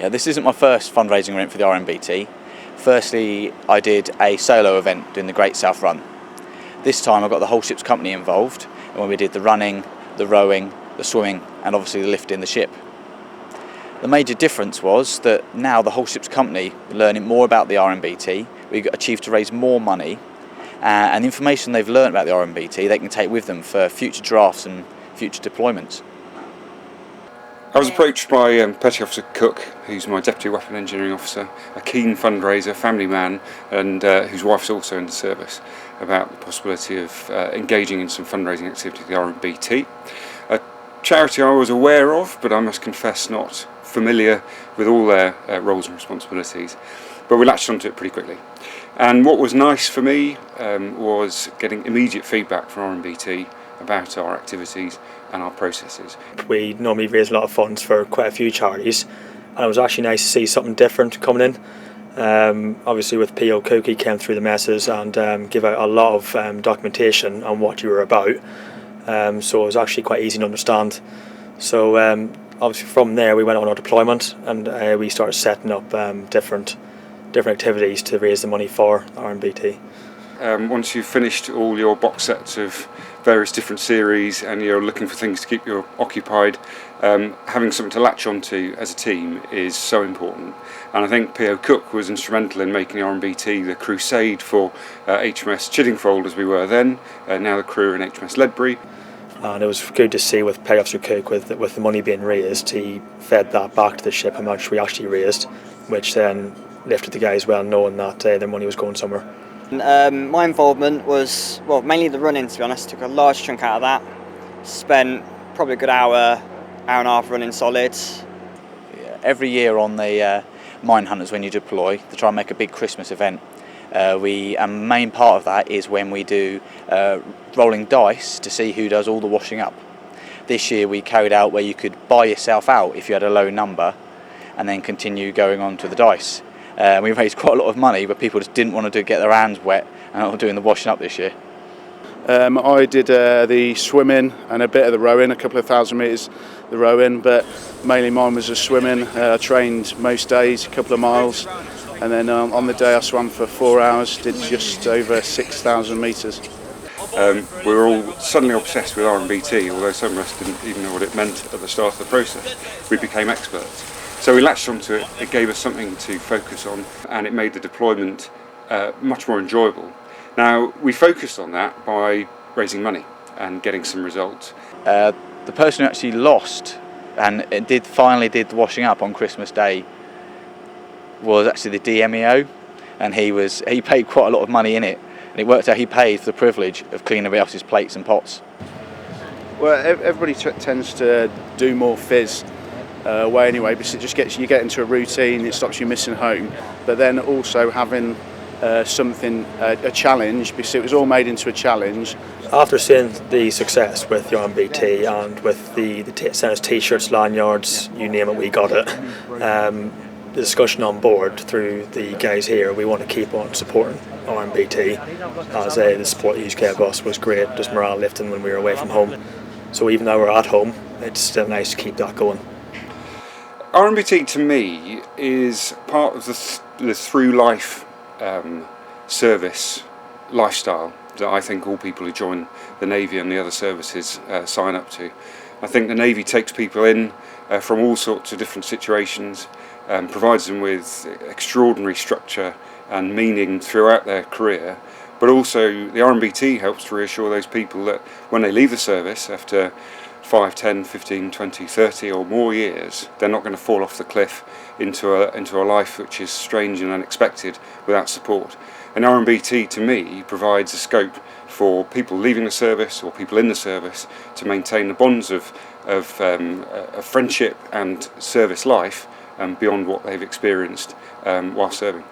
Yeah, this isn't my first fundraising event for the RNBT. Firstly, I did a solo event doing the Great South Run. This time I got the whole ship's company involved, and when we did the running, the rowing, the swimming, and obviously the lifting the ship. The major difference was that now the whole ship's company are learning more about the RNBT. We achieved to raise more money, and the information they've learned about the RNBT they can take with them for future drafts and future deployments. I was approached by Petty Officer Cook, who's my Deputy Weapon Engineering Officer, a keen fundraiser, family man, and whose wife's also in the service, about the possibility of engaging in some fundraising activity with the RNBT. A charity I was aware of, but I must confess not familiar with all their roles and responsibilities, but we latched onto it pretty quickly. And what was nice for me was getting immediate feedback from RNBT about our activities and our processes. We normally raise a lot of funds for quite a few charities, and it was actually nice to see something different coming in. Obviously with P.O. Cook, he came through the messes and gave out a lot of documentation on what you were about, so it was actually quite easy to understand. So obviously from there we went on our deployment, and we started setting up different activities to raise the money for RNBT. Once you've finished all your box sets of various different series and you're looking for things to keep you occupied, having something to latch onto as a team is so important. And I think P.O. Cook was instrumental in making RNBT the crusade for HMS CHIDDINGFOLD as we were then, now the crew in HMS Ledbury. And it was good to see with Petty Officer Cook, with the money being raised, he fed that back to the ship, how much we actually raised, which then lifted the guys well, knowing that their money was going somewhere. My involvement was, well, mainly the running, to be honest. Took a large chunk out of that. Spent probably a good hour and a half running solid. Yeah, every year on the Mine Hunters, when you deploy, to try and make a big Christmas event, a main part of that is when we do rolling dice to see who does all the washing up. This year we carried out where you could buy yourself out if you had a low number, and then continue going on to the dice. We raised quite a lot of money, but people just didn't want to get their hands wet and not doing the washing up this year. I did the swimming and a bit of the rowing, a couple of 1,000 metres the rowing, but mainly mine was the swimming. I trained most days, a couple of miles, and then on the day I swam for 4 hours, did just over 6,000 metres. We were all suddenly obsessed with RNBT, although some of us didn't even know what it meant at the start of the process. We became experts. So we latched onto it, it gave us something to focus on, and it made the deployment much more enjoyable. Now, we focused on that by raising money and getting some results. The person who actually lost and finally did the washing up on Christmas Day was actually the DMEO, and he paid quite a lot of money in it, and it worked out he paid for the privilege of cleaning everybody else's plates and pots. Well, everybody tends to do more fizz way anyway, because you get into a routine, it stops you missing home, but then also having a challenge, because it was all made into a challenge. After seeing the success with the RNBT and with the sent us t-shirts, lanyards, you name it, we got it. The discussion on board through the guys here, we want to keep on supporting RNBT, as the support the UK of us was great, just morale lifting when we were away from home. So even though we're at home, it's still nice to keep that going. RNBT to me is part of the through life service lifestyle that I think all people who join the Navy and the other services sign up to. I think the Navy takes people in from all sorts of different situations, provides them with extraordinary structure and meaning throughout their career, but also the RNBT helps to reassure those people that when they leave the service after 5, 10, 15, 20, 30 or more years, they're not going to fall off the cliff into a life which is strange and unexpected without support. And RNBT to me provides a scope for people leaving the service or people in the service to maintain the bonds of friendship and service life beyond what they've experienced while serving.